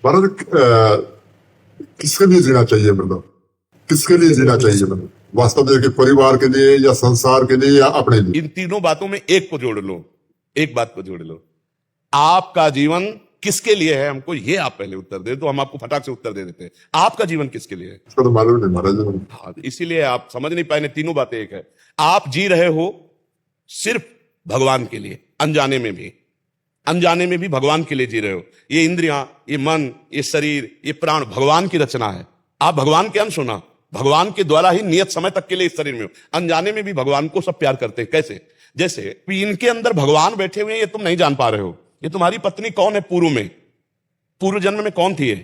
भारत किसके लिए जीना चाहिए, मतलब किसके लिए जीना चाहिए, मतलब वास्तव में कि परिवार के लिए या संसार के लिए या अपने लिए? इन तीनों बातों में एक को जोड़ लो, एक बात को जोड़ लो। आपका जीवन किसके लिए है, हमको ये आप पहले उत्तर दे तो हम आपको फटाक से उत्तर दे देते हैं। आपका जीवन किसके लिए है? इसका तो मालूम नहीं महाराज। हाँ, इसीलिए आप समझ नहीं पाए। तीनों बातें एक है। आप जी रहे हो सिर्फ भगवान के लिए, अनजाने में भी भगवान के लिए जी रहे हो। ये इंद्रियां, ये मन, ये शरीर, ये प्राण भगवान की रचना है। आप भगवान के अंश हो ना, भगवान के द्वारा ही नियत समय तक के लिए इस शरीर में हो। अनजाने में भी भगवान को सब प्यार करते हैं। कैसे? जैसे इनके अंदर भगवान बैठे हुए हैं, ये तुम नहीं जान पा रहे हो। ये तुम्हारी पत्नी कौन है, पूर्व जन्म में कौन थी?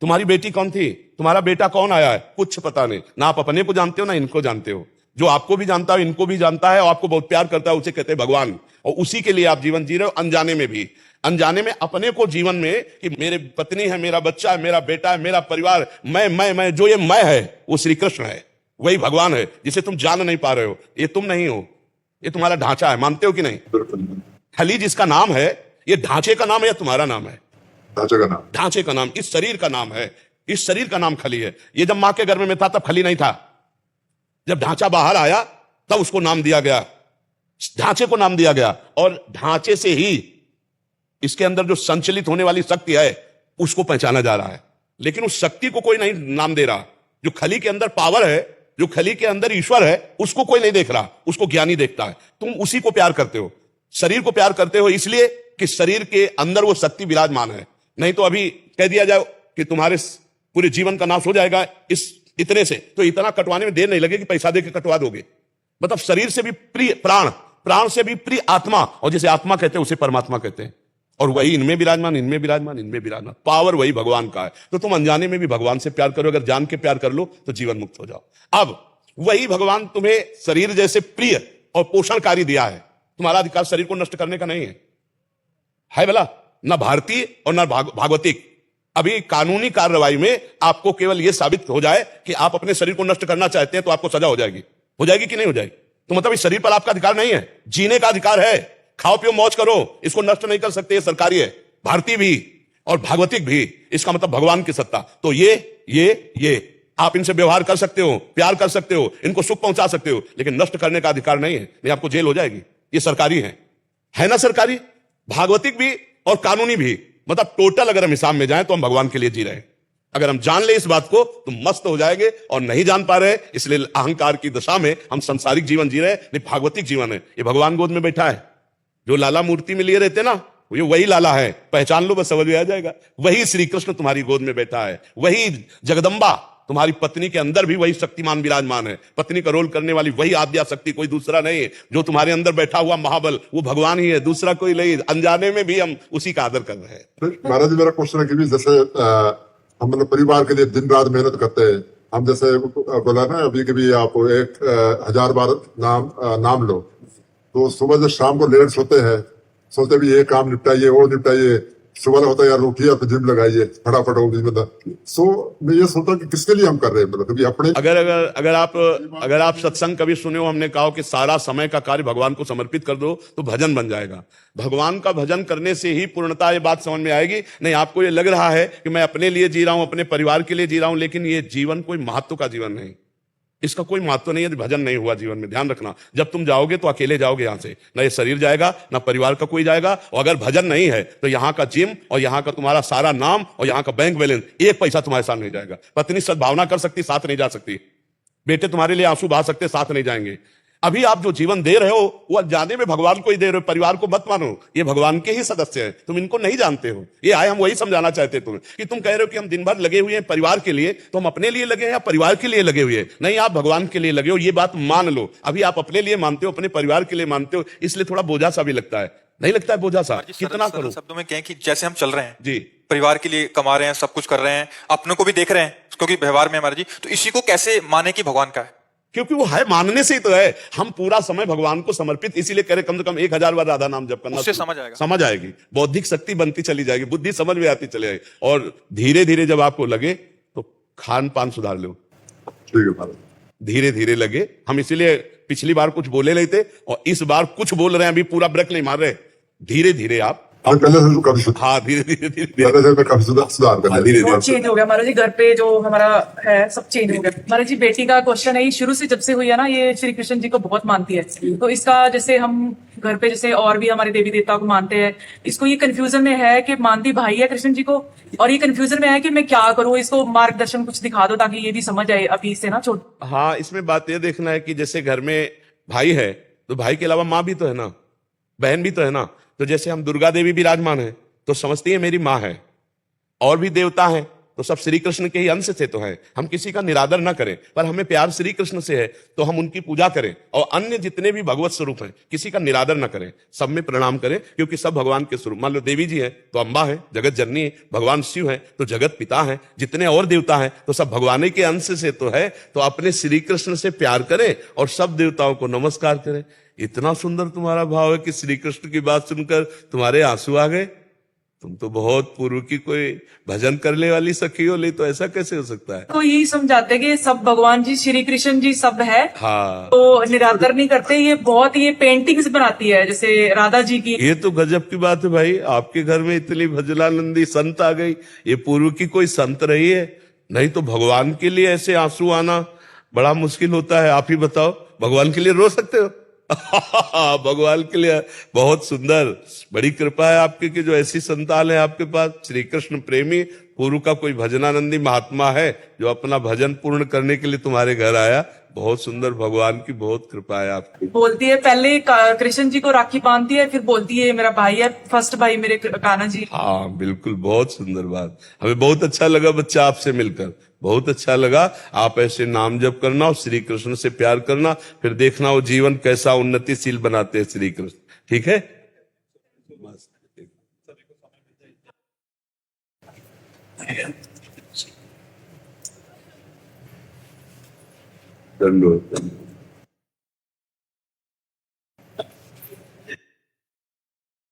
तुम्हारी बेटी कौन थी? तुम्हारा बेटा कौन आया है? कुछ पता नहीं। ना आप अपने को जानते हो ना इनको जानते हो। जो आपको भी जानता है इनको भी जानता है और आपको बहुत प्यार करता है, उसे कहते हैं भगवान। और उसी के लिए आप जीवन जी रहे हो, अनजाने में भी। अनजाने में अपने को जीवन में कि मेरे पत्नी है, मेरा बच्चा है, मेरा बेटा है, मेरा परिवार, मैं जो ये मैं है वो श्री कृष्ण है, वही भगवान है जिसे तुम जान नहीं पा रहे हो। ये तुम नहीं हो, ये तुम्हारा ढांचा है। मानते हो कि नहीं? खली जिसका नाम है, ये ढांचे का नाम है या तुम्हारा नाम है? ढांचे का नाम, इस शरीर का नाम है। इस शरीर का नाम खली है। ये जब मां के गर्भ में था तब खली नहीं था। जब ढांचा बाहर आया तब उसको नाम दिया गया, ढांचे को नाम दिया गया। और ढांचे से ही इसके अंदर जो संचलित होने वाली शक्ति है उसको पहचाना जा रहा है। लेकिन उस शक्ति को कोई नहीं नाम दे रहा। जो खली के अंदर पावर है, जो खली के अंदर ईश्वर है, उसको कोई नहीं देख रहा, उसको ज्ञानी देखता है। तुम उसी को प्यार करते हो, शरीर को प्यार करते हो इसलिए कि शरीर के अंदर वो शक्ति विराजमान है। नहीं तो अभी कह दिया जाए कि तुम्हारे पूरे जीवन का नाश हो जाएगा इस इतने से, तो इतना कटवाने में देर नहीं लगेगी, पैसा दे के कटवा दोगे। मतलब शरीर से भी प्रिय प्राण, प्राण से भी प्रिय आत्मा, और जिसे आत्मा कहते हैं उसे परमात्मा कहते हैं। और वही इनमें विराजमान, इनमें विराजमान, इनमें विराजमान। पावर वही भगवान का है। तो तुम अनजाने में भी भगवान से प्यार करो। अगर जान के प्यार कर लो तो जीवन मुक्त हो जाओ। अब वही भगवान तुम्हें शरीर जैसे प्रिय और पोषणकारी दिया है। तुम्हारा अधिकार शरीर को नष्ट करने का नहीं है भला, ना भारतीय और ना भागवतिक। अभी कानूनी कार्रवाई में आपको केवल यह साबित हो जाए कि आप अपने शरीर को नष्ट करना चाहते हैं तो आपको सजा हो जाएगी कि नहीं हो जाएगी? तो मतलब इस शरीर पर आपका अधिकार नहीं है, जीने का अधिकार है। खाओ पियो मौज करो, इसको नष्ट नहीं कर सकते। ये सरकारी है, भारतीय भी और भागवतिक भी। इसका मतलब भगवान की सत्ता। तो ये आप इनसे व्यवहार कर सकते हो, प्यार कर सकते हो, इनको सुख पहुंचा सकते हो, लेकिन नष्ट करने का अधिकार नहीं है। नहीं, आपको जेल हो जाएगी। ये सरकारी है ना? सरकारी, भागवतिक भी और कानूनी भी। मतलब टोटल अगर हम हिसाब में जाएं तो हम भगवान के लिए जी रहे हैं। अगर हम जान ले इस बात को तो मस्त हो जाएंगे, और नहीं जान पा रहे इसलिए अहंकार की दशा में हम सांसारिक जीवन जी रहे हैं। नहीं, भागवतिक जीवन है। ये भगवान गोद में बैठा है। जो लाला मूर्ति में लिए रहते ना, ये वही लाला है। पहचान लो बस, समझ में आ जाएगा। वही श्री कृष्ण तुम्हारी गोद में बैठा है। वही जगदम्बा तुम्हारी पत्नी के अंदर भी वही शक्तिमान विराजमान है। पत्नी का रोल करने वाली वही आद्या शक्ति, कोई दूसरा नहीं है। जो तुम्हारे अंदर बैठा हुआ महाबल वो भगवान ही है, दूसरा कोई नहीं। अनजाने में भी हम उसी का आदर कर रहे हैं। महाराज जी, मेरा क्वेश्चन है कि जैसे हम मतलब परिवार के लिए दिन रात मेहनत करते हैं। हम जैसे बोला ना अभी कभी आप 1000 बार नाम लो, तो सुबह जब शाम को लेट सोते हैं, सोचते भी ये काम निपटाइए, वो निपटाइए। सुबह होता है यार उठिए तो जिम लगाइए फटाफट। मतलब मैं ये सोचता कि किसके लिए हम कर रहे हैं, मतलब अपने। अगर आप सत्संग कभी सुने हो, हमने कहा कि सारा समय का कार्य भगवान को समर्पित कर दो तो भजन बन जाएगा। भगवान का भजन करने से ही पूर्णता ये बात समझ में आएगी। नहीं, आपको ये लग रहा है कि मैं अपने लिए जी रहा हूं, अपने परिवार के लिए जी रहा हूं, लेकिन ये जीवन कोई महत्व का जीवन नहीं। इसका कोई महत्व नहीं है। भजन नहीं हुआ जीवन में, ध्यान रखना। जब तुम जाओगे तो अकेले जाओगे यहां से, ना ये शरीर जाएगा ना परिवार का कोई जाएगा। और अगर भजन नहीं है तो यहां का जिम और यहां का तुम्हारा सारा नाम और यहां का बैंक बैलेंस, एक पैसा तुम्हारे साथ नहीं जाएगा। पत्नी सद्भावना कर सकती, साथ नहीं जा सकती। बेटे तुम्हारे लिए आंसू बहा सकते, साथ नहीं जाएंगे। अभी आप जो जीवन दे रहे हो वो जाने में भगवान को ही दे रहे हो। परिवार को मत मानो, ये भगवान के ही सदस्य हैं। तुम इनको नहीं जानते हो। ये आए हम वही समझाना चाहते तुम्हें कि तुम कह रहे हो कि हम दिन भर लगे हुए हैं परिवार के लिए, तो हम अपने लिए लगे हैं या परिवार के लिए लगे हुए हैं? नहीं, आप भगवान के लिए लगे हो, ये बात मान लो। अभी आप अपने लिए मानते हो, अपने परिवार के लिए मानते हो, इसलिए थोड़ा बोझा सा भी लगता है। नहीं लगता है बोझा सा? कितना करो। शब्दों में कहें कि जैसे हम चल रहे हैं जी, परिवार के लिए कमा रहे हैं, सब कुछ कर रहे हैं, अपनों को भी देख रहे हैं क्योंकि व्यवहार में हमारे जी, तो इसी को कैसे माने कि भगवान का है? क्योंकि वो है, मानने से ही तो है। हम पूरा समय भगवान को समर्पित इसीलिए करें। कम से कम 1000 बार राधा नाम जप करना, उससे समझ आएगी। बौद्धिक शक्ति बनती चली जाएगी, बुद्धि समझ में आती चली जाएगी। और धीरे धीरे जब आपको लगे तो खान पान सुधार लो। ठीक है, धीरे धीरे लगे। हम इसीलिए पिछली बार कुछ बोले नहीं थे और इस बार कुछ बोल रहे हैं, अभी पूरा ब्रेक नहीं मार रहे। धीरे धीरे आप आज पहले से काफी सुधार, हाँ धीरे धीरे धीरे धीरे पहले से काफी सुधार कर हाँ, लिया। धीरे बहुत चेंज हो गया महाराज जी। घर पे जो हमारा है सब चेंज हो गया महाराज जी। बेटी का क्वेश्चन है, ये शुरू से जब से हुई है ना, ये श्री कृष्ण जी को बहुत मानती है। तो इसका जैसे हम घर पे जैसे और भी हमारे देवी देवता को मानते हैं, इसको ये कंफ्यूजन में है कि मानती भाई है कृष्ण जी को, और ये कंफ्यूजन में है कि मैं क्या करूं, इसको मार्गदर्शन कुछ दिखा दो ताकि ये भी समझ आए अभी से ना छोड़। हाँ इसमें बात यह देखना है कि जैसे घर में भाई है तो भाई के अलावा माँ भी तो है ना, बहन भी तो है ना। तो जैसे हम दुर्गा देवी विराजमान है तो समझती है मेरी माँ है, और भी देवता हैं तो सब श्री कृष्ण के ही अंश से तो हैं। हम किसी का निरादर ना करें, पर हमें प्यार श्री कृष्ण से है तो हम उनकी पूजा करें, और अन्य जितने भी भगवत स्वरूप हैं किसी का निरादर ना करें, सब में प्रणाम करें, क्योंकि सब भगवान के स्वरूप। मान लो देवी जी हैं तो अम्बा है, जगत जननी है, भगवान शिव है तो जगत पिता है, जितने और देवता हैं तो सब भगवान के अंश से तो है। तो अपने श्री कृष्ण से प्यार करें और सब देवताओं को नमस्कार करें। इतना सुंदर तुम्हारा भाव है कि श्री कृष्ण की बात सुनकर तुम्हारे आंसू आ गए। तुम तो बहुत पूर्व की कोई भजन करने वाली सखी हो, ले तो ऐसा कैसे हो सकता है। तो यही समझाते हैं कि सब भगवान जी श्री कृष्ण जी सब है, हाँ तो निरादर नहीं करते। ये बहुत ये पेंटिंग्स बनाती है जैसे राधा जी की। ये तो गजब की बात है भाई, आपके घर में इतनी भजनानंदी संत आ गई। ये पूर्व की कोई संत रही है? नहीं तो भगवान के लिए ऐसे आंसू आना बड़ा मुश्किल होता है। आप ही बताओ, भगवान के लिए रो सकते हो? भगवान के लिए बहुत सुंदर, बड़ी कृपा है आपकी कि जो ऐसी संतान है आपके पास। श्री कृष्ण प्रेमी पूर्व का कोई भजनानंदी महात्मा है जो अपना भजन पूर्ण करने के लिए तुम्हारे घर आया। बहुत सुंदर, भगवान की बहुत कृपा है आपकी। बोलती है पहले कृष्ण जी को राखी बांधती है, फिर बोलती है मेरा भाई है, फर्स्ट भाई मेरे कान्हा जी। हाँ बिल्कुल, बहुत सुंदर बात। हमें बहुत अच्छा लगा बच्चा आपसे मिलकर, बहुत अच्छा लगा। आप ऐसे नाम जप करना और श्री कृष्ण से प्यार करना, फिर देखना वो जीवन कैसा उन्नतिशील बनाते हैं श्री कृष्ण। ठीक है, दंडोत।